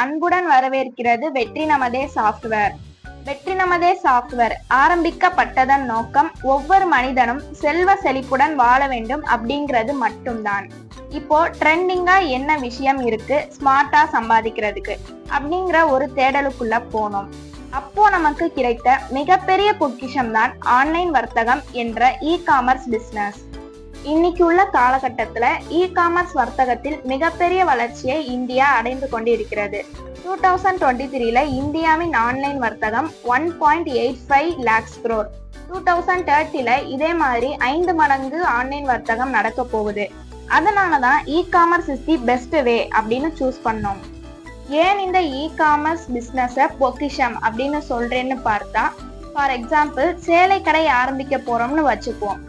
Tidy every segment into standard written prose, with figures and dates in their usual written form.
அன்புடன் வரவேற்கிறது வெற்றி நமதே சாஃப்ட்வேர். வெற்றி நமதே சாஃப்ட்வேர் ஆரம்பிக்கப்பட்டதன் நோக்கம் ஒவ்வொரு மனிதனும் செல்வ செழிப்புடன் வாழ வேண்டும் அப்படிங்கிறது மட்டும்தான். இப்போ ட்ரெண்டிங்கா என்ன விஷயம் இருக்கு ஸ்மார்ட்டா சம்பாதிக்கிறதுக்கு அப்படிங்கிற ஒரு தேடலுக்குள்ள போனோம். அப்போ நமக்கு கிடைத்த மிகப்பெரிய பொக்கிஷம் தான் ஆன்லைன் வர்த்தகம் என்ற காமர்ஸ் பிசினஸ். இன்னைக்கு உள்ள காலகட்டத்துல காமர்ஸ் வர்த்தகத்தில் மிகப்பெரிய வளர்ச்சியை இந்தியா அடைந்து கொண்டிருக்கிறது. 2023ல இந்தியாவின் ஆன்லைன் வர்த்தகம் 1.85 lakhs crore. 2030ல இதே மாதிரி 5 மடங்கு ஆன்லைன் வர்த்தகம் நடக்க போகுது. அதனாலதான் commerce is the best way அப்படின்னு சூஸ் பண்ணோம். ஏன் இந்த காமர்ஸ் பிசினஸ பொக்கிஷம் அப்படின்னு சொல்றேன்னு பார்த்தா, ஃபார் எக்ஸாம்பிள் சேலை கடை ஆரம்பிக்க போறோம்னு வச்சுக்குவோம்.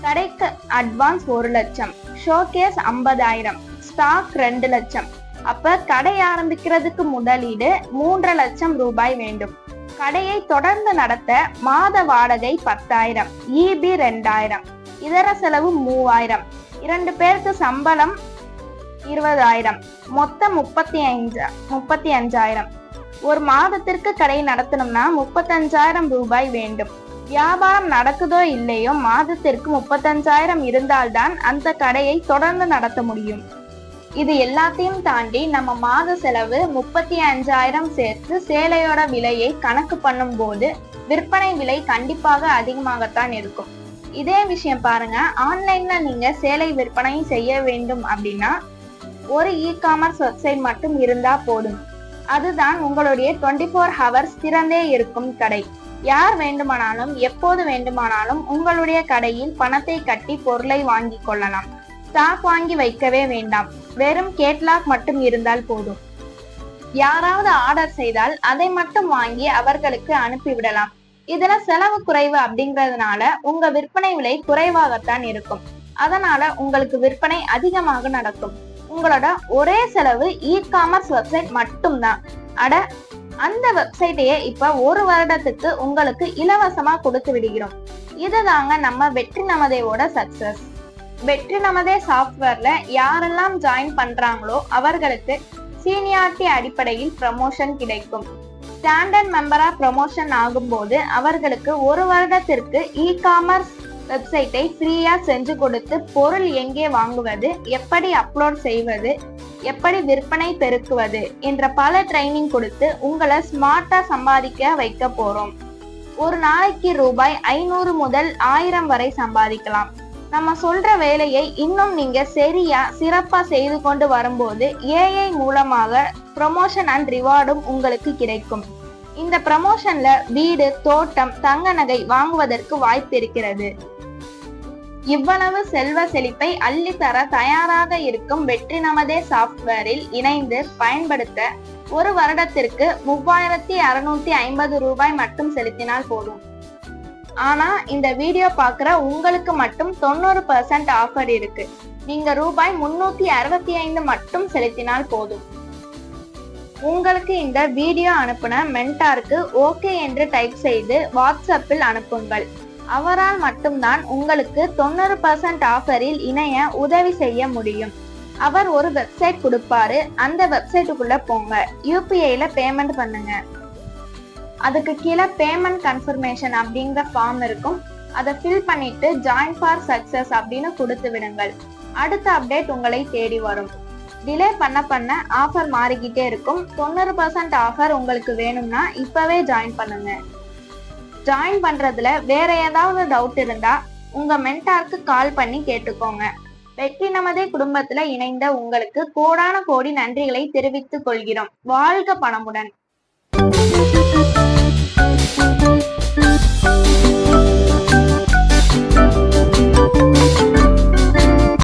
கடைக்கு அட்வான்ஸ் 1 லட்சம், ஷோகேஸ் 50,000, ஸ்டாக் 2 லட்சம். அப்ப கடை ஆரம்பிக்கிறதுக்கு முதலீடு 3 லட்சம் ரூபாய் வேண்டும். கடையை தொடர்ந்து நடத்த மாத வாடகை 10,000, EB 2,000, இதர செலவு 3,000, 2 பேருக்கு சம்பளம் 20,000, மொத்தம் 35,000. ஒரு மாதத்திற்கு கடை நடத்தணும்னா 35,000 ரூபாய் வேண்டும். வியாபாரம் நடக்குதோ இல்லையோ மாதத்திற்கு 35,000 இருந்தால்தான் அந்த கடையை தொடர்ந்து நடத்த முடியும். இது எல்லாத்தையும் தாண்டி நம்ம மாத செலவு 35,000 சேர்த்து சேலையோட விலையை கணக்கு பண்ணும் போது விற்பனை விலை கண்டிப்பாக அதிகமாகத்தான் இருக்கும். இதே விஷயம் பாருங்க, ஆன்லைன்ல நீங்க சேலை விற்பனை செய்ய வேண்டும் அப்படின்னா ஒரு காமர்ஸ் வெப்சைட் மட்டும் இருந்தா போதும். அதுதான் உங்களுடைய 24 hours திறந்தே இருக்கும் கடை. யார் வேண்டுமானாலும் எப்போது வேண்டுமானாலும் உங்களுடைய கடையில் பணத்தை கட்டி பொருளை வாங்கி கொள்ளலாம். ஸ்டாக் வாங்கி வைக்கவே வேண்டாம். வெறும் கேட்லாக் மட்டும் இருந்தால் போதும். யாராவது ஆர்டர் செய்தால் அதை மட்டும் வாங்கி அவர்களுக்கு அனுப்பிவிடலாம். இதுல செலவு குறைவு அப்படிங்கிறதுனால உங்க விற்பனை விலை குறைவாகத்தான் இருக்கும். அதனால உங்களுக்கு விற்பனை அதிகமாக நடக்கும். உங்களோட ஒரே செலவு காமர்ஸ் வெப்சைட் மட்டும்தான். அட, அந்த வெப்சைட்டையே இப்ப 1 வருடத்துக்கு உங்களுக்கு இலவசமா கொடுத்து விடுகிறோம். இதுதாங்க நம்ம வெற்றி நமதேவோட சக்சஸ். வெற்றி நமதே சாஃப்ட்வேர்ல யாரெல்லாம் ஜாயின் பண்றாங்களோ அவர்களுக்கு சீனியாரிட்டி அடிப்படையில் ப்ரமோஷன் கிடைக்கும். ஸ்டாண்டர்ட் மெம்பரா ப்ரமோஷன் ஆகும்போது அவர்களுக்கு 1 வருடத்திற்கு காமர்ஸ் வெப்சைட்டை ஃப்ரீயா செஞ்சு கொடுத்து பொருள் எங்கே வாங்குவது, எப்படி அப்லோட் செய்வது, எப்படி விற்பனை பெருக்குவது என்ற பல ட்ரைனிங் கொடுத்து உங்களை ஸ்மார்ட்டா சம்பாதிக்க வைக்க போறோம். ஒரு நாளைக்கு ரூபாய் 500 முதல் 1000 வரை சம்பாதிக்கலாம். நம்ம சொல்ற வேலையை இன்னும் நீங்க சரியா சிறப்பா செய்து கொண்டு வரும்போது AI மூலமாக ப்ரமோஷன் அண்ட் ரிவார்டும் உங்களுக்கு கிடைக்கும். இந்த ப்ரமோஷன்ல வீடு, தோட்டம், தங்க நகை வாங்குவதற்கு வாய்ப்பு இருக்கிறது. இவ்வளவு செல்வ செழிப்பை அள்ளித்தர தயாராக இருக்கும் வெற்றி நமதே சாஃப்ட்வேரில் இணைந்து பயன்படுத்த 1 வருடத்திற்கு 3,650 ரூபாய் மட்டும் செலுத்தினால் போதும். ஆனா இந்த வீடியோ பாக்குற உங்களுக்கு மட்டும் 90% ஆஃபர் இருக்கு. நீங்க ரூபாய் 365 மட்டும் செலுத்தினால் போதும். உங்களுக்கு இந்த வீடியோ அனுப்புன மென்டாருக்கு ஓகே என்று டைப் செய்து வாட்ஸ்அப்பில் அனுப்புங்கள். அவரால் மட்டும்தான் உங்களுக்கு 90% ஆஃபரில் இணைய உதவி செய்ய முடியும். அவர் ஒரு வெப்சைட் கொடுப்பாரு. அந்த வெப்சைட்டுக்குள்ள போங்க, UPIல பேமெண்ட் பண்ணுங்க. அதுக்கு கீழே பேமெண்ட் கன்ஃபர்மேஷன் அப்படிங்கிற ஃபார்ம் இருக்கும். அதை ஃபில் பண்ணிட்டு ஜாயின் ஃபார் சக்சஸ் அப்படின்னு கொடுத்து விடுங்கள். அடுத்த அப்டேட் உங்களை தேடி வரும். டிலே பண்ண ஆஃபர் மாறிக்கிட்டே இருக்கும். 90% ஆஃபர் உங்களுக்கு வேணும்னா இப்பவே ஜாயின் பண்ணுங்க. ஜாயின் பண்றதுல வேற ஏதாவது டவுட் இருந்தா உங்க மென்டாருக்கு கால் பண்ணி கேட்டுக்கோங்க. வெற்றி நமதே குடும்பத்துல இணைந்த உங்களுக்கு கோடான கோடி நன்றிகளை தெரிவித்துக் கொள்கிறோம். வாழ்க பணமுடன்.